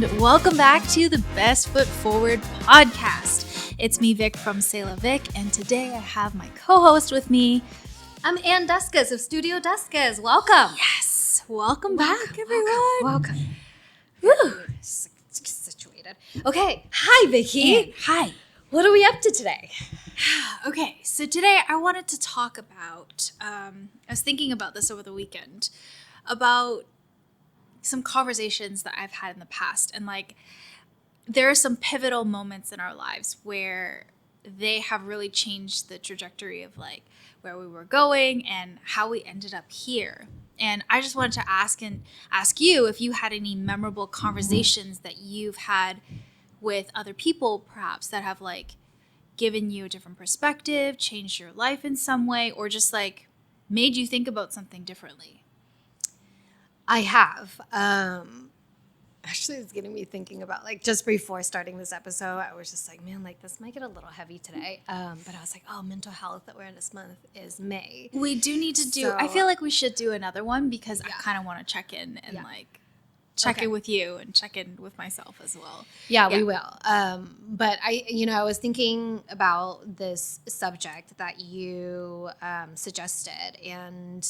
and welcome back to the Best Foot Forward podcast. It's me, Vic from Sailor Vic, and today I have my co-host with me. I'm Ann Duskus of Studio Duskus. Welcome. Yes, welcome back, everyone. Welcome. Woo. Situated. Okay. Hi, Vicky. Ann, hi. What are we up to today? Okay, so today I wanted to talk about, I was thinking about this over the weekend, about some conversations that I've had in the past. And like, there are some pivotal moments in our lives where they have really changed the trajectory of like where we were going and how we ended up here. And I just wanted to ask you if you had any memorable conversations that you've had with other people, perhaps, that have like given you a different perspective, changed your life in some way, or just like made you think about something differently. I have. Actually, it's getting me thinking about like just before starting this episode, I was just like, man, like this might get a little heavy today. But I was like, oh, Mental Health Awareness Month is May. We do need to do, I feel like we should do another one because I kind of want to check in and like check in with you and check in with myself as well. Yeah, we will. But I was thinking about this subject that you suggested, and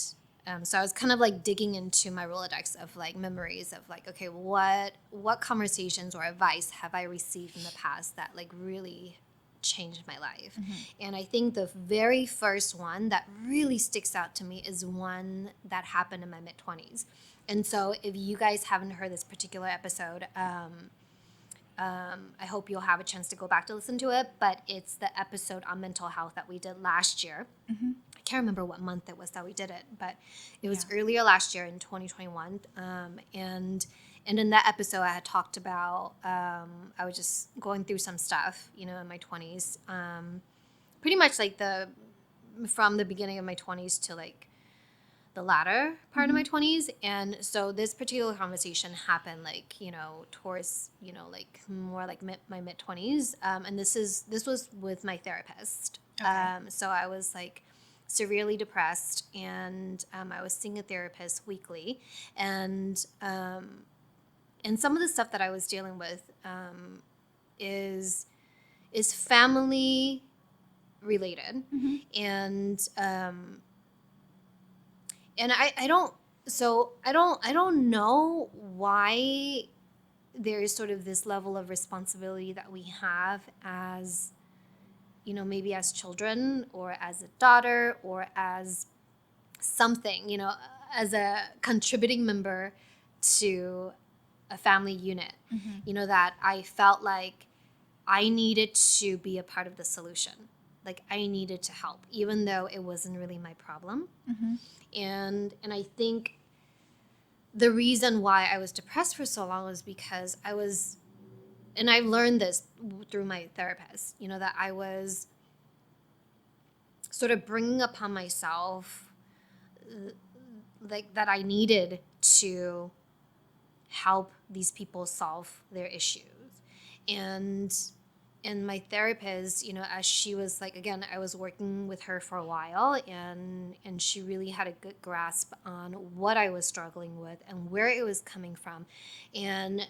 so I was kind of like digging into my Rolodex of like memories of like, okay, what conversations or advice have I received in the past that like really changed my life? Mm-hmm. And I think the very first one that really sticks out to me is one that happened in my mid-20s. And so if you guys haven't heard this particular episode, I hope you'll have a chance to go back to listen to it. But it's the episode on mental health that we did last year. Mm-hmm. I can't remember what month it was that we did it, but it was earlier last year in 2021. And in that episode, I had talked about I was just going through some stuff, in my 20s. Pretty much like from the beginning of my 20s to like the latter part of my 20s. And so this particular conversation happened like, towards, like more like my mid 20s. And this was with my therapist. Okay. So I was like severely depressed, and I was seeing a therapist weekly, and some of the stuff that I was dealing with is family related. Mm-hmm. And I don't know why there is sort of this level of responsibility that we have as, maybe as children or as a daughter or as something, as a contributing member to a family unit, mm-hmm. That I felt like I needed to be a part of the solution. Like I needed to help, even though it wasn't really my problem. Mm-hmm. And I think the reason why I was depressed for so long was because and I learned this through my therapist, that I was sort of bringing upon myself like that I needed to help these people solve their issues. And my therapist, as she was like, again, I was working with her for a while, and she really had a good grasp on what I was struggling with and where it was coming from. And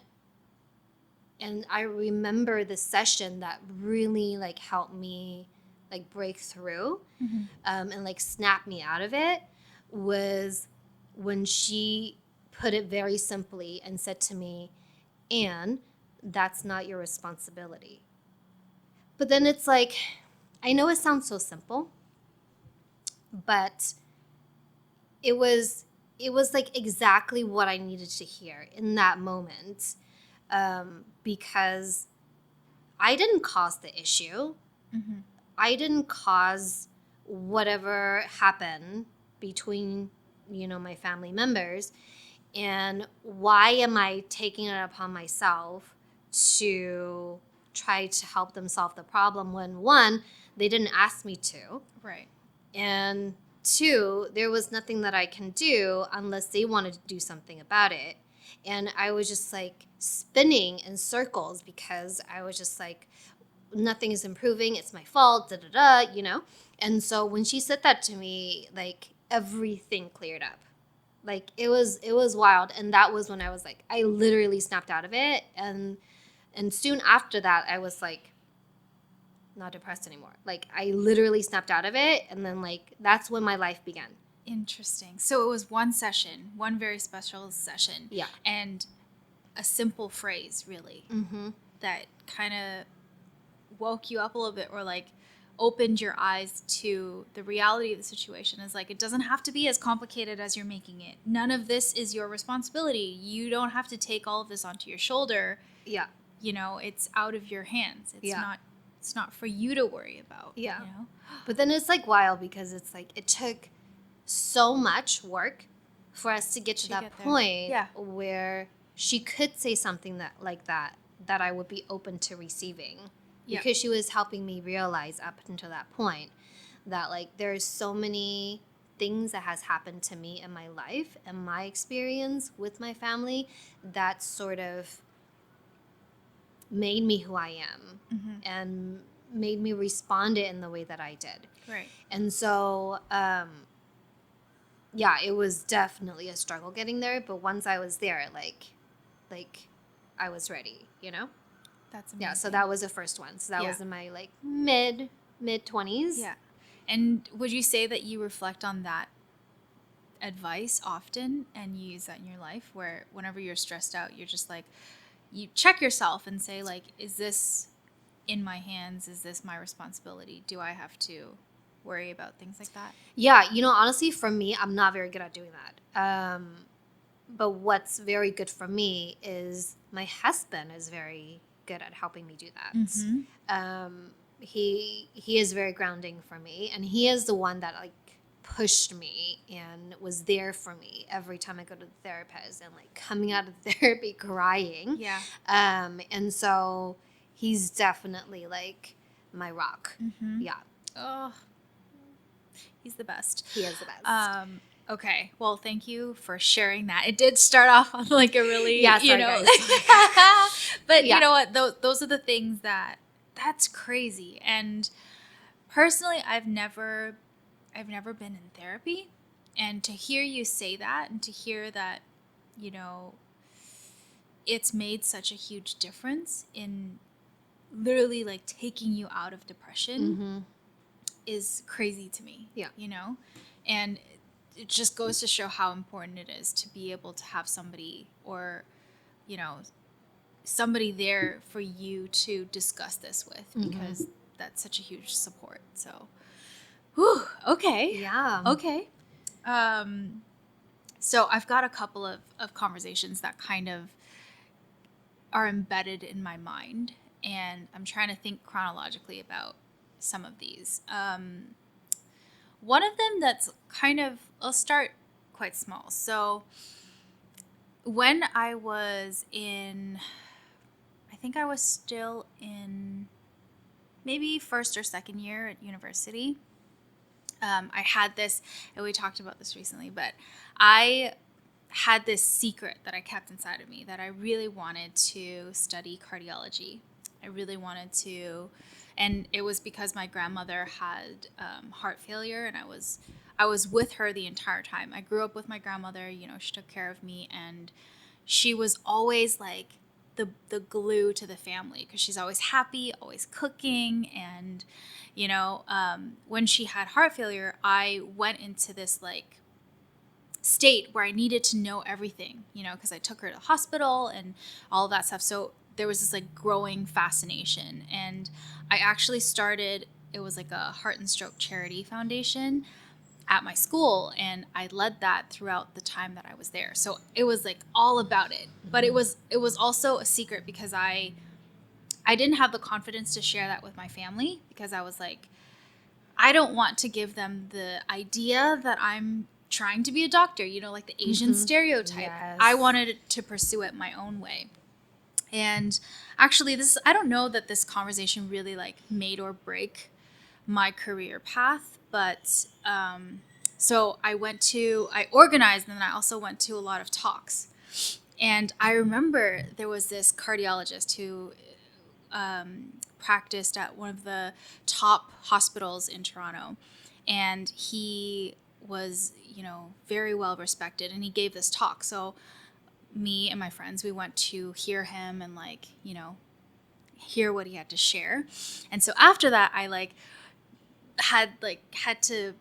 I remember the session that really like helped me like break through, mm-hmm. And like snap me out of it was when she put it very simply and said to me, Ann, that's not your responsibility. But then it's like, I know it sounds so simple, but it was like exactly what I needed to hear in that moment, because I didn't cause the issue. Mm-hmm. I didn't cause whatever happened between, my family members. And why am I taking it upon myself to try to help them solve the problem when, one, they didn't ask me to. Right. And two, there was nothing that I can do unless they wanted to do something about it. And I was just like spinning in circles because I was just like, nothing is improving. It's my fault, And so when she said that to me, like everything cleared up. Like it was wild. And that was when I was like, I literally snapped out of it. And soon after that, I was like, not depressed anymore. Like I literally snapped out of it. And then like, that's when my life began. Interesting. So it was one session, one very special session. Yeah. And a simple phrase, really, that kind of woke you up a little bit, or like opened your eyes to the reality of the situation. Is like, it doesn't have to be as complicated as you're making it. None of this is your responsibility. You don't have to take all of this onto your shoulder. Yeah. You know, it's out of your hands. It's not for you to worry about. Yeah. You know? But then it's like wild because it's like it took so much work for us to get to that point where she could say something that I would be open to receiving, because she was helping me realize up until that point that like there's so many things that has happened to me in my life and my experience with my family that sort of made me who I am and made me respond it in the way that I did. Right. And so, yeah, it was definitely a struggle getting there. But once I was there, like I was ready, you know? That's amazing. Yeah, so that was the first one. So that was in my like mid 20s. Yeah. And would you say that you reflect on that advice often and you use that in your life, where whenever you're stressed out, you're just like, you check yourself and say like, is this in my hands? Is this my responsibility? Do I have to worry about things like that? Yeah, you know, honestly, for me, I'm not very good at doing that. But what's very good for me is my husband is very good at helping me do that. He is very grounding for me, and he is the one that like pushed me and was there for me every time I go to the therapist, and like coming out of therapy crying. Yeah. And so he's definitely like my rock. Yeah. Oh, he's the best. He is the best. Okay. Well, thank you for sharing that. It did start off on like a really, Yeah, sorry, you know, guys. but Yeah. you know what? Those are the things that's crazy. And personally, I've never been in therapy, and to hear you say that, and to hear that, you know, it's made such a huge difference in literally like taking you out of depression is crazy to me. Yeah. You know, and it just goes to show how important it is to be able to have somebody, or, you know, somebody there for you to discuss this with, because that's such a huge support. So, whew, okay. Yeah. Okay. So I've got a couple of conversations that kind of are embedded in my mind, and I'm trying to think chronologically about some of these. One of them that's kind of, I'll start quite small. So when I was in, I think I was still in maybe first or second year at university, I had this, and we talked about this recently, but I had this secret that I kept inside of me, that I really wanted to study cardiology. I really wanted to, and it was because my grandmother had heart failure, and I was with her the entire time. I grew up with my grandmother. You know, she took care of me, and she was always like the glue to the family, because she's always happy, always cooking. And you know, when she had heart failure, I went into this like state where I needed to know everything, you know, because I took her to the hospital and all of that stuff. So there was this like growing fascination, and I actually started, it was like a heart and stroke charity foundation at my school, and I led that throughout the time that I was there. So it was like all about it, but it was also a secret, because I didn't have the confidence to share that with my family, because I was like, I don't want to give them the idea that I'm trying to be a doctor, you know, like the Asian stereotype. Yes. I wanted to pursue it my own way. And actually, I don't know that this conversation really like made or break my career path, but so I organized, and then I also went to a lot of talks. And I remember there was this cardiologist who practiced at one of the top hospitals in Toronto, and he was, very well respected, and he gave this talk. So me and my friends, we went to hear him and hear what he had to share. And so after that, I had to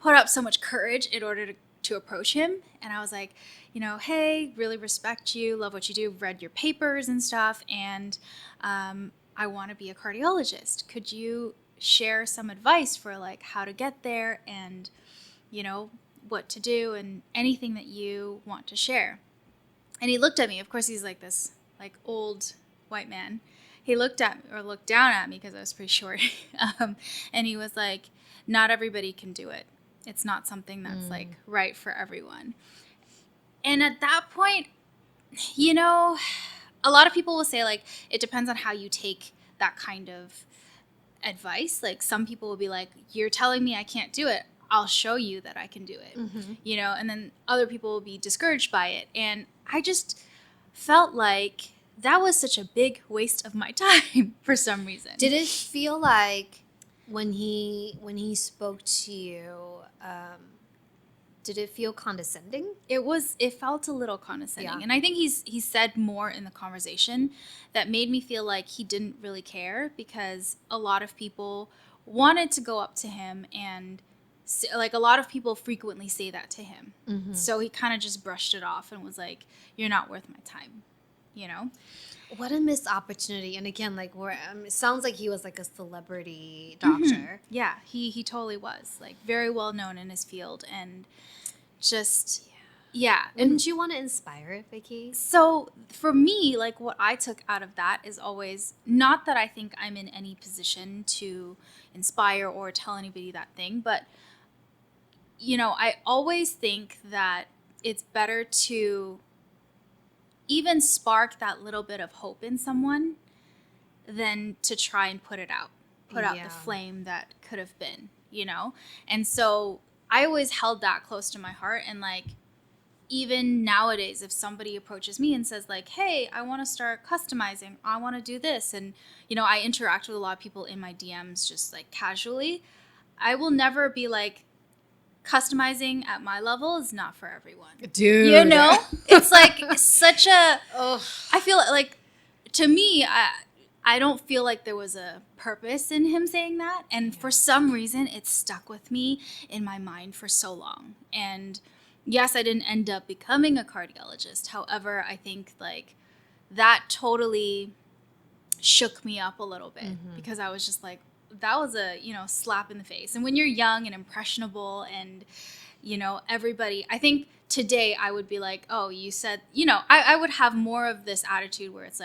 put up so much courage in order to approach him. And I was like, hey, really respect you, love what you do, read your papers and stuff, and I want to be a cardiologist. Could you share some advice for how to get there, and what to do, and anything that you want to share? And he looked at me. Of course, he's like this old white man. He looked down at me because I was pretty short. And he was like, not everybody can do it. It's not something that's right for everyone. And at that point, a lot of people will say it depends on how you take that kind of advice. Some people will be like, you're telling me I can't do it, I'll show you that I can do it. And then other people will be discouraged by it. And I just felt like that was such a big waste of my time for some reason. Did it feel like when he spoke to you, did it feel condescending? It felt a little condescending. Yeah. And I think he said more in the conversation that made me feel like he didn't really care, because a lot of people wanted to go up to him, and a lot of people frequently say that to him. So he kind of just brushed it off and was like, you're not worth my time, What a missed opportunity. And again, it sounds like he was a celebrity doctor. Yeah, he totally was, very well known in his field, and just yeah. Wouldn't you want to inspire, Vicky? So for me, what I took out of that is always, not that I think I'm in any position to inspire or tell anybody that thing, but I always think that it's better to even spark that little bit of hope in someone than to try and put out the flame that could have been, And so I always held that close to my heart. And even nowadays, if somebody approaches me and says hey, I want to start customizing, I want to do this, and I interact with a lot of people in my DMs just casually, I will never be customizing at my level is not for everyone. Dude. It's such a, I feel to me, I don't feel like there was a purpose in him saying that. And for some reason, it stuck with me in my mind for so long. And yes, I didn't end up becoming a cardiologist. However, I think that totally shook me up a little bit, because I was just that was a, slap in the face. And when you're young and impressionable and, everybody, I think today I would be oh, you said, I would have more of this attitude where it's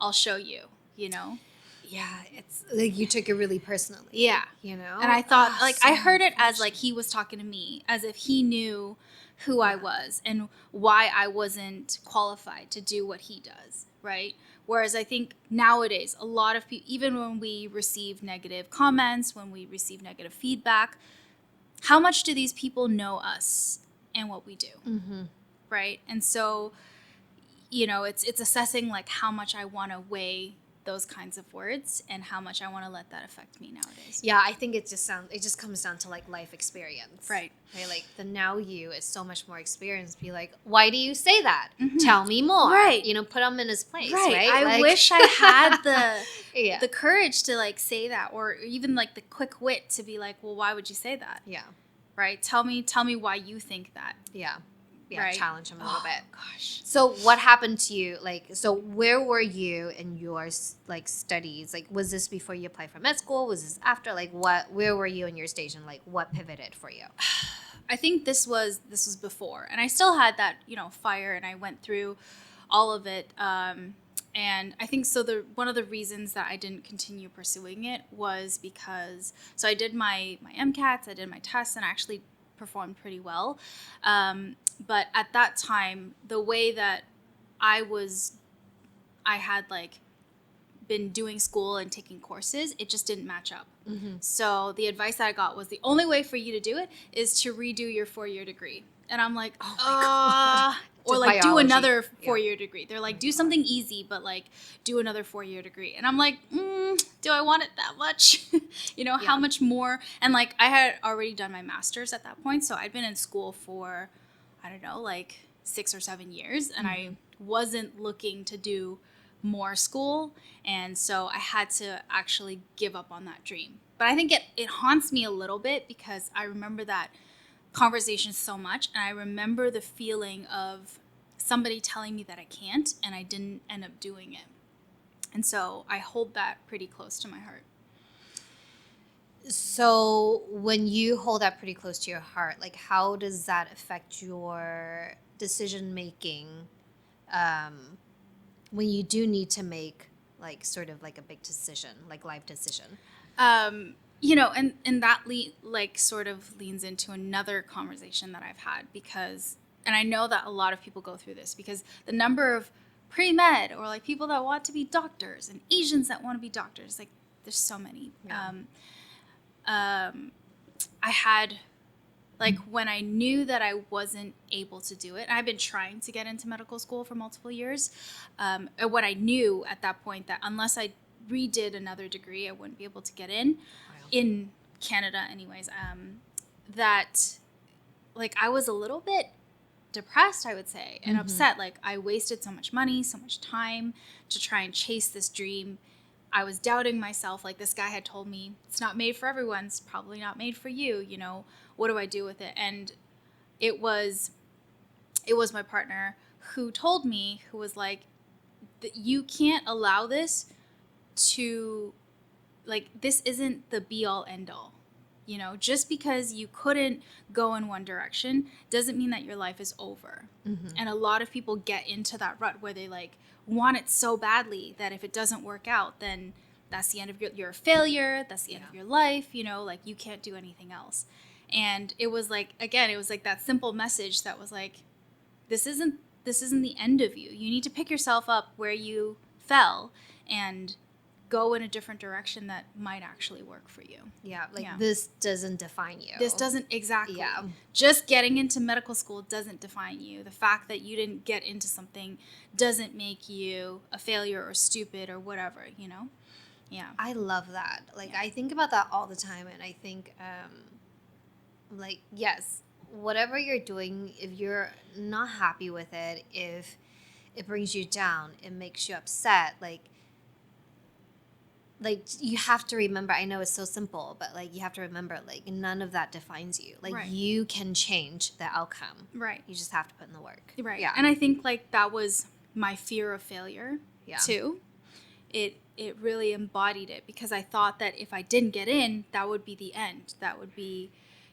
I'll show you, Yeah, it's you took it really personally. Yeah. And I thought I heard it as he was talking to me, as if he knew who I was and why I wasn't qualified to do what he does, right? Whereas I think nowadays, a lot of people, even when we receive negative comments, when we receive negative feedback, how much do these people know us and what we do, right? And so, it's assessing how much I want to weigh those kinds of words and how much I want to let that affect me nowadays. Yeah, I think it just comes down to life experience. Right. The now you is so much more experienced. Be why do you say that? Tell me more. Right. Put them in his place. Right. Right. I wish I had the courage to say that, or even the quick wit to be well, why would you say that? Yeah. Right. Tell me why you think that. Yeah. Yeah, right? Challenge him a little bit. Gosh. So what happened to you? So where were you in your studies? Was this before you applied for med school? Was this after? Where were you in your stage, and what pivoted for you? I think this was before, and I still had that fire, and I went through all of it. And I think one of the reasons that I didn't continue pursuing it was because I did my MCATs, I did my tests, and I actually performed pretty well. But at that time, the way that I had been doing school and taking courses, it just didn't match up. So the advice that I got was the only way for you to do it is to redo your 4-year degree. And I'm like, Oh my God. or To like do biology. another Yeah. 4-year degree. They're like, my do something easy, but like do another 4-year degree. And I'm like, do I want it that much? How Yeah. much more? And like I had already done my master's at that point. So I'd been in school for, I don't know, like 6 or 7 years. And I wasn't looking to do more school. And so I had to actually give up on that dream. But I think it haunts me a little bit because I remember that conversation so much, and I remember the feeling of somebody telling me that I can't, and I didn't end up doing it. And so I hold that pretty close to my heart. So when you hold that pretty close to your heart, like how does that affect your decision making when you do need to make like sort of like a big decision, like life decision? And that like sort of leans into another conversation that I've had because, and I know that a lot of people go through this because the number of pre-med or like people that want to be doctors and Asians that want to be doctors, like there's so many. Yeah. I had like when I knew that I wasn't able to do it, I've been trying to get into medical school for multiple years. And what I knew at that point that unless I redid another degree, I wouldn't be able to get in Canada anyways. That like I was a little bit depressed, I would say, and upset. Like I wasted so much money, so much time to try and chase this dream. I was doubting myself. Like this guy had told me, it's not made for everyone. It's probably not made for you. What do I do with it? And it was my partner who told me, who was like, you can't allow this to, like, this isn't the be all end all. Just because you couldn't go in one direction doesn't mean that your life is over. And a lot of people get into that rut where they like want it so badly that if it doesn't work out, then that's the end of you're a failure. That's the end of your life. Like you can't do anything else. And it was like, again, it was like that simple message that was like, this isn't the end of you. You need to pick yourself up where you fell and go in a different direction that might actually work for you. Yeah, like this doesn't define you. This doesn't, exactly. Yeah. Just getting into medical school doesn't define you. The fact that you didn't get into something doesn't make you a failure or stupid or whatever, Yeah. I love that. Like I think about that all the time, and I think like yes, whatever you're doing, if you're not happy with it, if it brings you down, it makes you upset, like you have to remember, I know it's so simple, but like you have to remember, like none of that defines you. Like Right. you can change the outcome. Right. You just have to put in the work. Right. Yeah. And I think like that was my fear of failure Yeah. too. It really embodied it because I thought that if I didn't get in, that would be the end. That would be,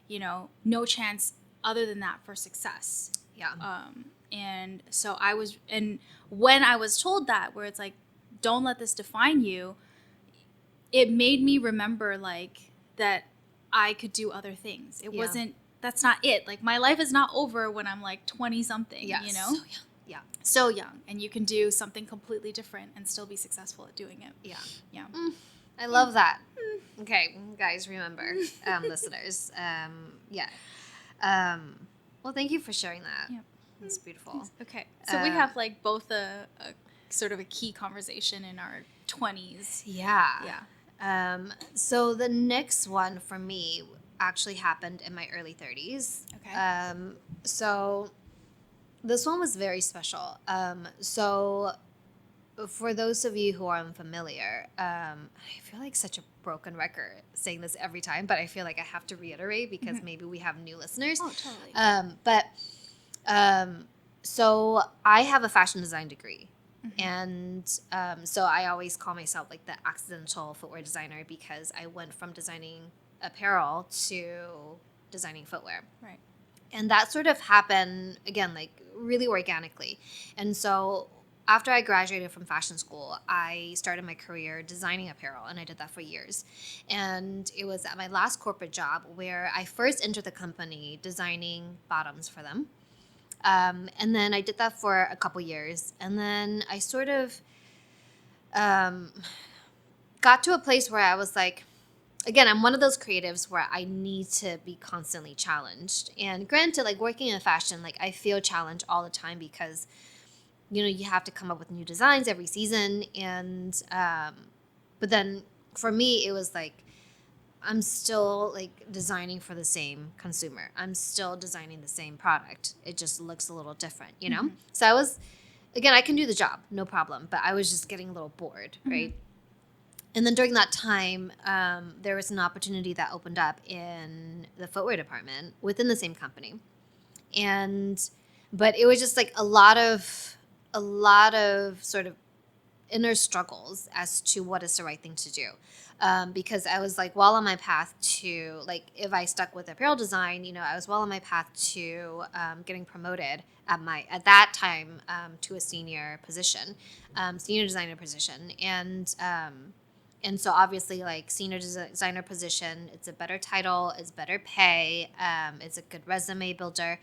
no chance other than that for success. Yeah. And so and when I was told that, where it's like, don't let this define you, it made me remember like that I could do other things. It wasn't, that's not it. Like my life is not over when I'm like 20 something, Yes. So young. Yeah. So young. And you can do something completely different and still be successful at doing it. Yeah. Yeah. I love that. Okay, guys, remember, listeners. Yeah. Well, thank you for sharing that. Yeah. That's beautiful. Okay. So we have like both a sort of a key conversation in our 20s. Yeah. Yeah. So the next one for me actually happened in my early 30s. Okay. So this one was very special. So for those of you who are unfamiliar, I feel like such a broken record saying this every time, but I feel like I have to reiterate because maybe we have new listeners. Oh, totally. So I have a fashion design degree. And so I always call myself like the accidental footwear designer because I went from designing apparel to designing footwear. Right. And that sort of happened, again, like really organically. And so after I graduated from fashion school, I started my career designing apparel, and I did that for years. And it was at my last corporate job where I first entered the company designing bottoms for them. And then I did that for a couple years. And then I sort of got to a place where I was like, again, I'm one of those creatives where I need to be constantly challenged. And granted, like working in fashion, like I feel challenged all the time because, you have to come up with new designs every season. And, but then for me, it was like, I'm still like designing for the same consumer. I'm still designing the same product. It just looks a little different, So I was, again, I can do the job, no problem. But I was just getting a little bored, right? And then during that time, there was an opportunity that opened up in the footwear department within the same company, but it was just like a lot of sort of inner struggles as to what is the right thing to do, because I was like well on my path to, like, if I stuck with apparel design, I was well on my path to getting promoted at that time to a senior position, senior designer position, and so obviously, like, senior designer position, it's a better title, it's better pay, it's a good resume builder,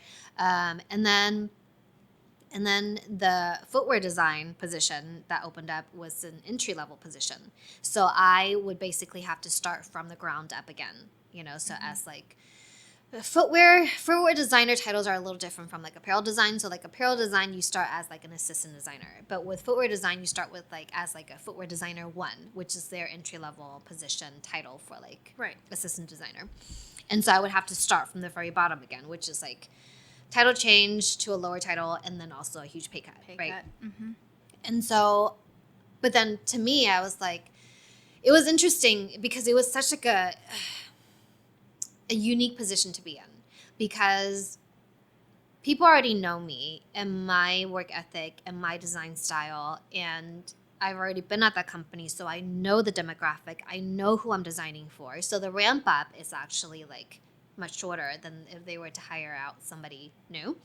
and then the footwear design position that opened up was an entry level position. So I would basically have to start from the ground up again. So as like footwear designer titles are a little different from like apparel design. So like apparel design, you start as like an assistant designer, but with footwear design, you start with like as like a footwear designer 1, which is their entry level position title for like assistant designer. And so I would have to start from the very bottom again, which is like title change to a lower title, and then also a huge pay cut, right? Mm-hmm. And so, but then to me, I was like, it was interesting because it was such like a unique position to be in, because people already know me and my work ethic and my design style, and I've already been at that company, so I know the demographic, I know who I'm designing for. So the ramp up is actually like much shorter than if they were to hire out somebody new.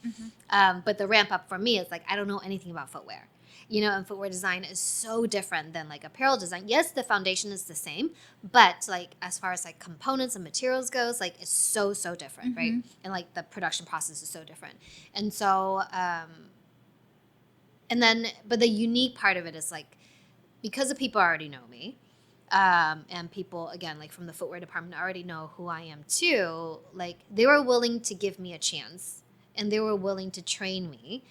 But the ramp up for me is like, I don't know anything about footwear. And footwear design is so different than like apparel design. Yes, the foundation is the same, but like as far as like components and materials goes, like it's so different, right? And like the production process is so different. And so, but the unique part of it is like, because the people already know me, and people, again, like from the footwear department already know who I am too, like they were willing to give me a chance and they were willing to train me,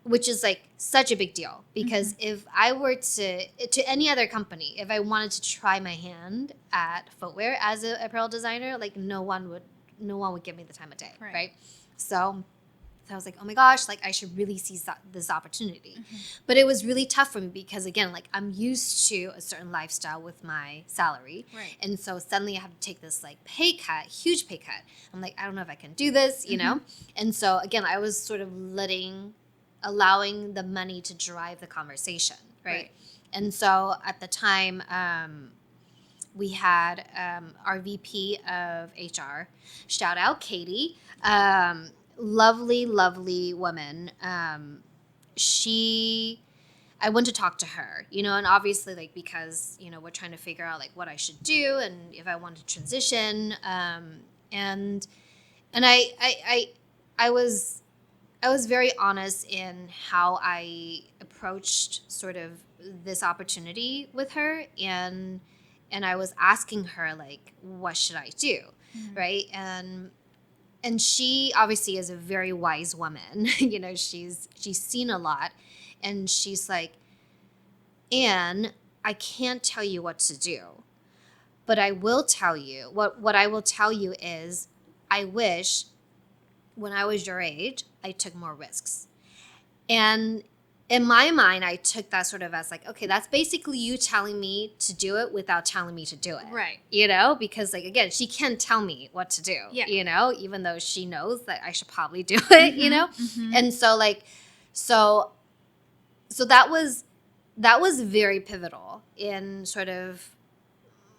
which is like such a big deal, because if I were to any other company, if I wanted to try my hand at footwear as an apparel designer, like no one would give me the time of day, right? So I was like, oh my gosh, like I should really seize this opportunity. But it was really tough for me because, again, like I'm used to a certain lifestyle with my salary. Right. And so suddenly I have to take this like pay cut, huge pay cut. I'm like, I don't know if I can do this, And so again, I was sort of allowing the money to drive the conversation, right? And so at the time, we had our VP of HR, shout out Katie, lovely woman. I went to talk to her, and obviously like, because, we're trying to figure out like what I should do and if I want to transition. And I was very honest in how I approached sort of this opportunity with her, and I was asking her like, what should I do, right? And she obviously is a very wise woman. She's seen a lot, and she's like, Anne, I can't tell you what to do, but I will tell you what I will tell you is, I wish when I was your age, I took more risks. And in my mind, I took that sort of as like, okay, that's basically you telling me to do it without telling me to do it. Right. Because like, again, she can't tell me what to do, even though she knows that I should probably do it, And so like, so that was very pivotal in sort of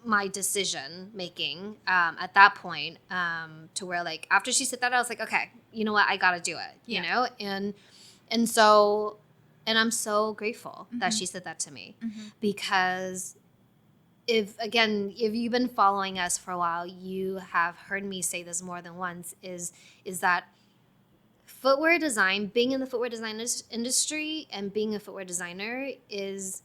my decision making at that point, to where like after she said that, I was like, okay, you know what, I gotta do it, and so, and I'm so grateful that she said that to me, because if you've been following us for a while, you have heard me say this more than once, is that footwear design, being in the footwear design industry and being a footwear designer is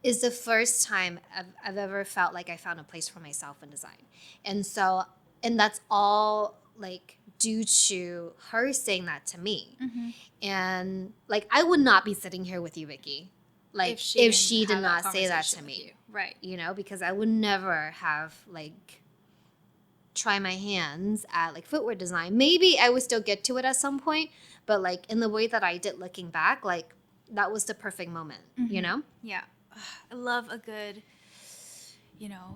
is the first time I've ever felt like I found a place for myself in design. And so, and that's all like due to her saying that to me. Mm-hmm. And like, I would not be sitting here with you, Vicky, like if she did not say that to me. Right. You know, because I would never have like try my hands at like footwear design. Maybe I would still get to it at some point, but like in the way that I did looking back, like that was the perfect moment, you know? Yeah. Ugh, I love a good,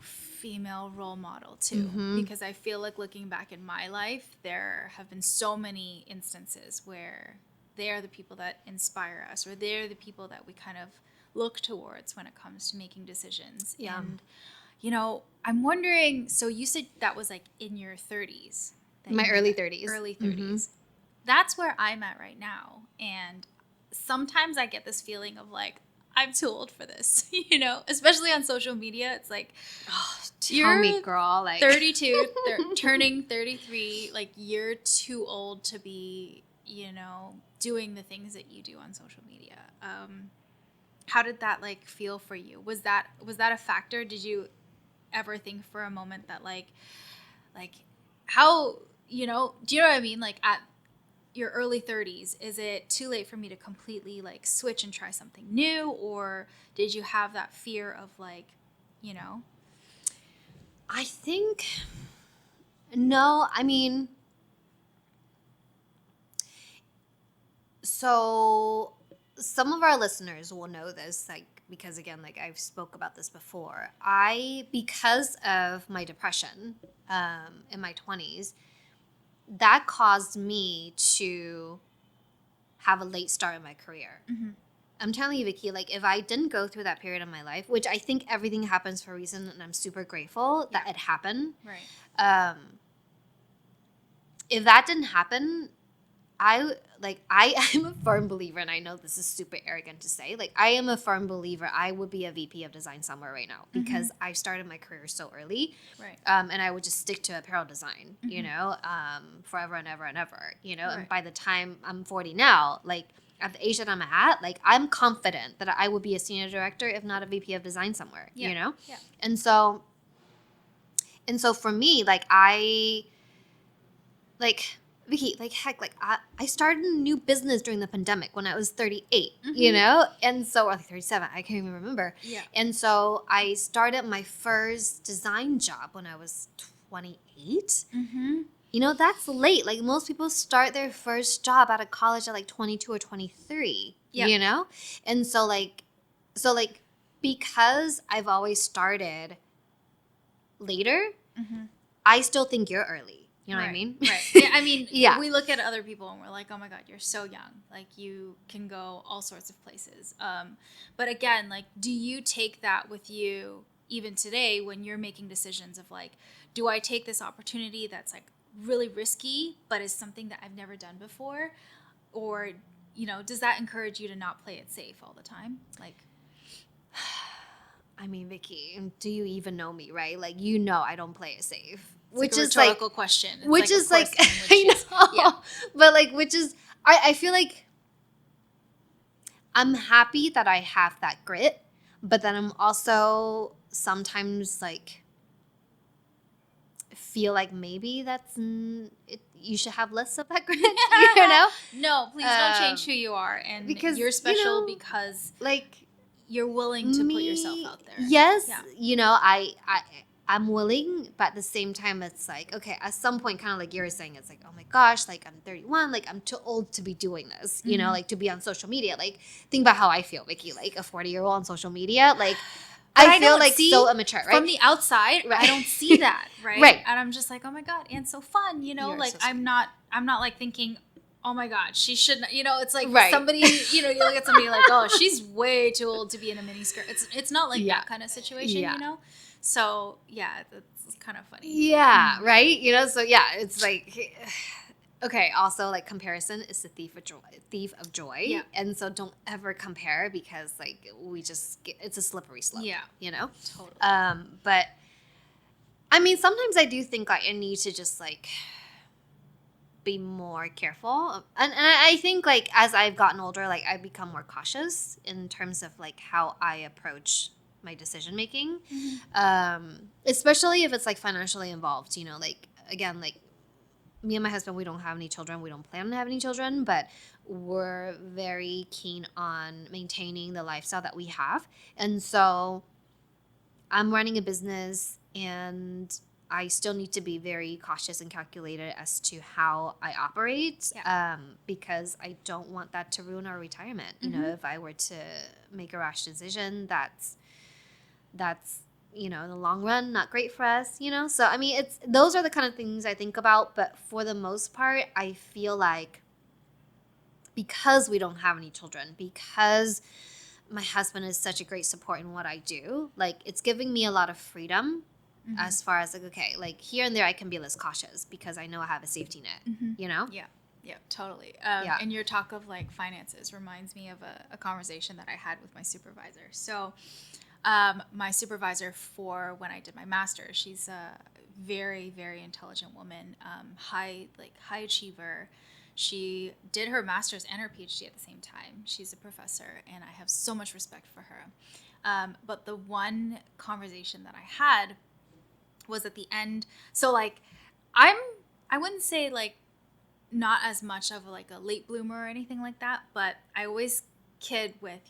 female role model too, because I feel like looking back in my life, there have been so many instances where they're the people that inspire us, or they're the people that we kind of look towards when it comes to making decisions. Yeah. And, I'm wondering, so you said that was like in your 30s. My early 30s. Early 30s. That's where I'm at right now. And sometimes I get this feeling of like, I'm too old for this, especially on social media. It's like, Tell me, girl, like 32, turning 33, like you're too old to be, doing the things that you do on social media. How did that like feel for you? Was that a factor? Did you ever think for a moment that like how, do you know what I mean? Like at your early 30s, is it too late for me to completely like switch and try something new? Or did you have that fear of like, I think no, I mean, so some of our listeners will know this, like, because again, like I've spoke about this before. Because of my depression in my 20s, that caused me to have a late start in my career. I'm telling you, Vicky, like if I didn't go through that period of my life, which I think everything happens for a reason, and I'm super grateful that it happened. Right. If that didn't happen, I am a firm believer, and I know this is super arrogant to say, like I am a firm believer I would be a VP of design somewhere right now, because I started my career so early. Right. And I would just stick to apparel design, forever and ever and ever, Right. and by the time I'm 40 now, like at the age that I'm at, like I'm confident that I would be a senior director, if not a VP of design somewhere, Yeah. And so for me, Vicky, like heck, like I started a new business during the pandemic when I was 38, and so, or like 37, I can't even remember. Yeah. And so I started my first design job when I was 28. That's late. Like most people start their first job out of college at like 22 or 23, And so because I've always started later, I still think you're early. You know what I mean? Right. Yeah, I mean, Yeah. We look at other people and we're like, oh my God, you're so young. Like you can go all sorts of places. But again, like, do you take that with you even today when you're making decisions of like, do I take this opportunity that's like really risky, but is something that I've never done before? Or, does that encourage you to not play it safe all the time? Like, I mean, Vicky, do you even know me, right? Like, I don't play it safe. Which is like a rhetorical question. It's which is like, I know. Yeah. But like, which is, I feel like I'm happy that I have that grit, but then I'm also sometimes like, feel like maybe you should have less of that grit, No, please don't change who you are. And because you're special because like you're willing to put yourself out there. Yes, Yeah. I'm willing, but at the same time, it's like, okay, at some point, kind of like you were saying, it's like, oh my gosh, like I'm 31, like I'm too old to be doing this, like to be on social media. Like, think about how I feel, Vicky, like a 40-year-old on social media, like I feel like so immature, right? From the outside, right. I don't see that, right? Right. And I'm just like, oh my God, Anne's so fun, like so I'm not like thinking, oh my God, she shouldn't, it's like Right. somebody, you look at somebody like, oh, she's way too old to be in a mini skirt. It's not like that kind of situation, So yeah, that's kind of funny. Yeah, right? So yeah, it's like, okay, also like comparison is the thief of joy. Yeah. And so don't ever compare, because like it's a slippery slope. Yeah. Totally. But I mean, sometimes I do think like I need to just like be more careful. And I think like as I've gotten older, like I've become more cautious in terms of like how I approach my decision making, especially if it's like financially involved. You know, like again, like me and my husband, we don't have any children. We don't plan to have any children, but we're very keen on maintaining the lifestyle that we have. And so I'm running a business and I still need to be very cautious and calculated as to how I operate, because I don't want that to ruin our retirement. You know, if I were to make a rash decision, that's in the long run not great for us. So I mean, it's those are the kind of things I think about. But for the most part, I feel like because we don't have any children, because my husband is such a great support in what I do, like it's giving me a lot of freedom as far as like, okay, like here and there I can be less cautious because I know I have a safety net, Yeah, totally. And your talk of like finances reminds me of a conversation that I had with my supervisor. So my supervisor for when I did my master's, she's a very, very intelligent woman, high achiever. She did her master's and her PhD at the same time. She's a professor, and I have so much respect for her. But the one conversation that I had was at the end. So like, I wouldn't say like not as much of like a late bloomer or anything like that, but I always kid with,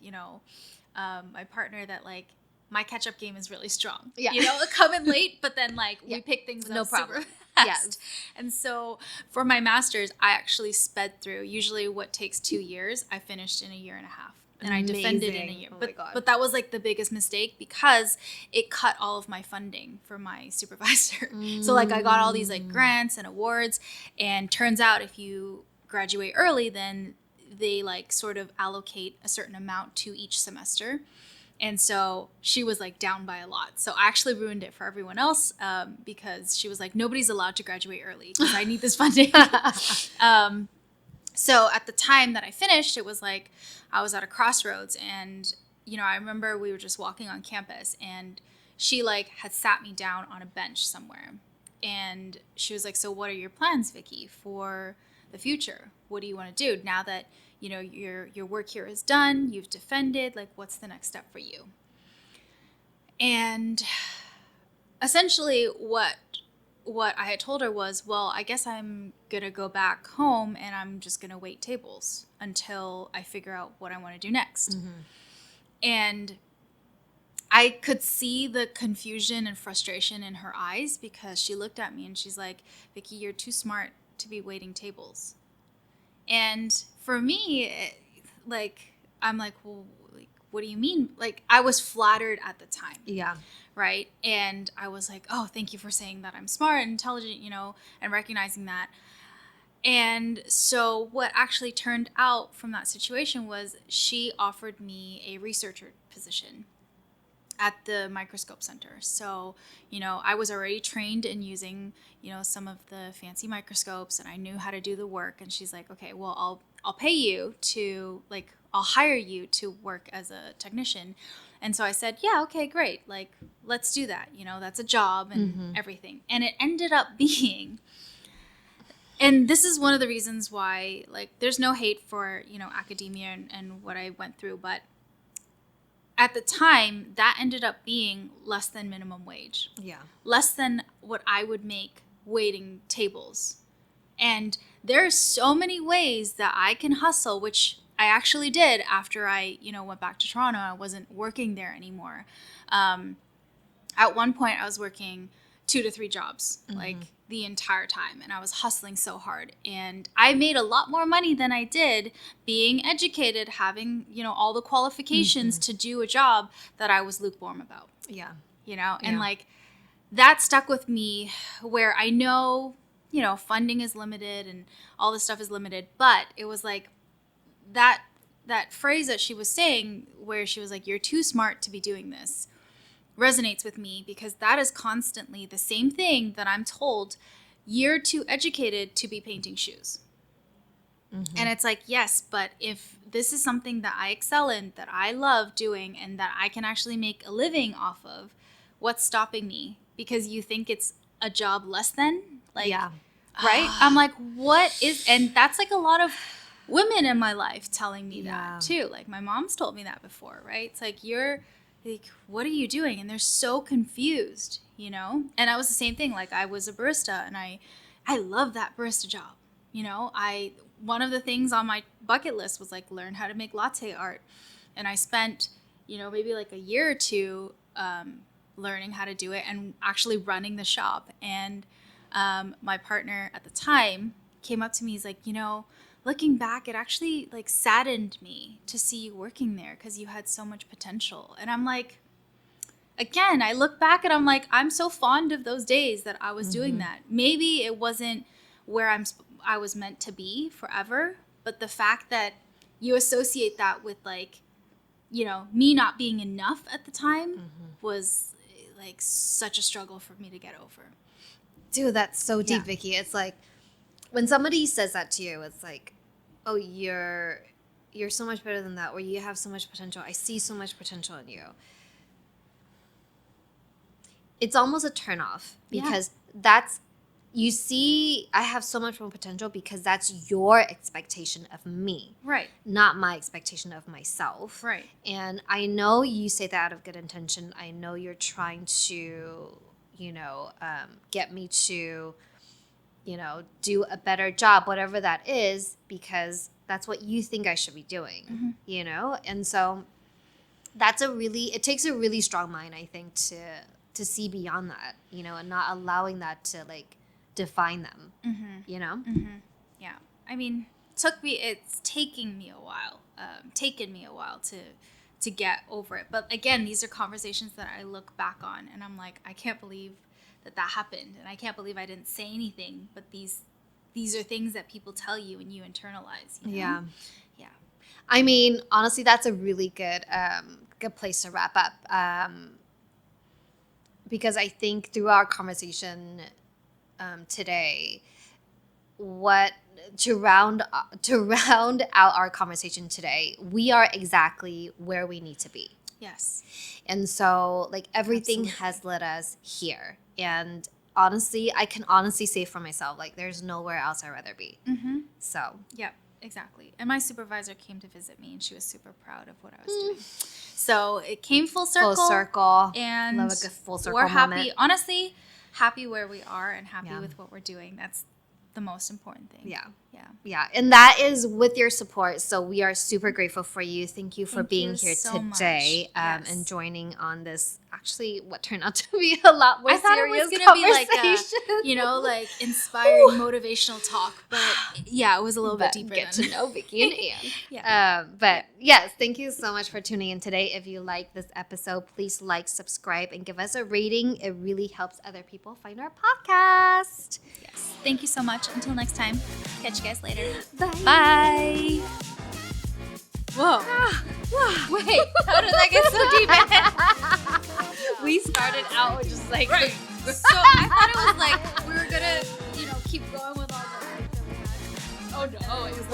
my partner that like my catch-up game is really strong. Yeah. Coming late, but then like we pick things no up problem. super fast. Yes. And so for my master's, I actually sped through. Usually what takes 2 years, I finished in a year and a half. And Amazing. I defended in a year. Oh my God. But that was like the biggest mistake because it cut all of my funding for my supervisor. So like I got all these like grants and awards, and turns out if you graduate early, then they like sort of allocate a certain amount to each semester. And so she was like down by a lot. So I actually ruined it for everyone else, because she was like, nobody's allowed to graduate early because I need this funding. So at the time that I finished, it was like I was at a crossroads, and I remember we were just walking on campus, and she like had sat me down on a bench somewhere, and she was like, so what are your plans, Vicky, for the future? What do you want to do now that your work here is done, you've defended, like what's the next step for you? And essentially what I had told her was, well, I guess I'm gonna go back home and I'm just gonna wait tables until I figure out what I want to do next. And I could see the confusion and frustration in her eyes, because she looked at me and she's like, Vicky, you're too smart to be waiting tables. And for me, I'm like, well, like, what do you mean? Like, I was flattered at the time. Yeah. Right. And I was like, oh, thank you for saying that I'm smart and intelligent, and recognizing that. And so what actually turned out from that situation was she offered me a researcher position at the microscope center. So, I was already trained in using, some of the fancy microscopes, and I knew how to do the work. And she's like, okay, well, I'll pay you to I'll hire you to work as a technician. And so I said, yeah, okay, great. Like, let's do that. That's a job and everything. And it ended up being, and this is one of the reasons why, like, there's no hate for, academia and what I went through, but at the time, that ended up being less than minimum wage. Yeah. Less than what I would make waiting tables. And there are so many ways that I can hustle, which I actually did after I, went back to Toronto. I wasn't working there anymore. At one point, I was working 2 to 3 jobs, like the entire time. And I was hustling so hard. And I made a lot more money than I did being educated, having, all the qualifications to do a job that I was lukewarm about. Yeah. And like that stuck with me, where I know, funding is limited and all this stuff is limited. But it was like that phrase that she was saying, where she was like, you're too smart to be doing this, resonates with me, because that is constantly the same thing that I'm told. You're too educated to be painting shoes. And it's like, yes, but if this is something that I excel in, that I love doing, and that I can actually make a living off of, what's stopping me? Because you think it's a job less than? Like, Yeah. right? I'm like, what is, and that's like a lot of women in my life telling me that too. Like my mom's told me that before, right? It's like, you're like, what are you doing? And they're so confused, you know? And I was the same thing. Like I was a barista and I love that barista job. You know, one of the things on my bucket list was like learn how to make latte art. And I spent, you know, maybe like a year or two learning how to do it and actually running the shop. And my partner at the time came up to me. He's like, you know, looking back, it actually like saddened me to see you working there because you had so much potential. And I'm like, again, I look back and I'm like, I'm so fond of those days that I was doing that. Maybe it wasn't where I was meant to be forever, but the fact that you associate that with like, you know, me not being enough at the time was like such a struggle for me to get over. Dude, that's so deep, Vicky. It's like when somebody says that to you, it's like, oh, you're so much better than that, or you have so much potential. I see so much potential in you. It's almost a turnoff because that's, you see, I have so much more potential because that's your expectation of me. Right. Not my expectation of myself. Right. And I know you say that out of good intention. I know you're trying to, you know, get me to, you know, do a better job, whatever that is, because that's what you think I should be doing, you know? And so that's it takes a really strong mind, I think, to see beyond that, you know, and not allowing that to like define them, you know? Yeah. I mean, it's taken me a while to get over it. But again, these are conversations that I look back on and I'm like, I can't believe that happened. And I can't believe I didn't say anything, but these are things that people tell you and you internalize, you know? Yeah. Yeah. I mean, honestly, that's a really good place to wrap up. Because I think through our conversation today, to round out our conversation today, we are exactly where we need to be. Yes. And so like everything has led us here. And honestly, I can honestly say for myself, like there's nowhere else I'd rather be. So. Yep, exactly. And my supervisor came to visit me and she was super proud of what I was doing. So it came full circle. Full circle. And love a good full circle we're happy, moment. honestly, happy where we are and happy with what we're doing. That's the most important thing. Yeah. And that is with your support. So we are super grateful for you. Thank you for being here so today much. and joining on this, actually, what turned out to be a lot more serious I thought it was going to be like a, you know, like inspiring motivational talk. But yeah, it was a little bit deeper. Get to know Vicky and Ann. But yes, thank you so much for tuning in today. If you like this episode, please like, subscribe, and give us a rating. It really helps other people find our podcast. Yes. Thank you so much. Until next time. Catch you guys later. Bye. Bye. Whoa. Wait, how did that get so deep? We started out with just like... Right. So I thought it was like we were going to, you know, keep going with all the... Oh no. It was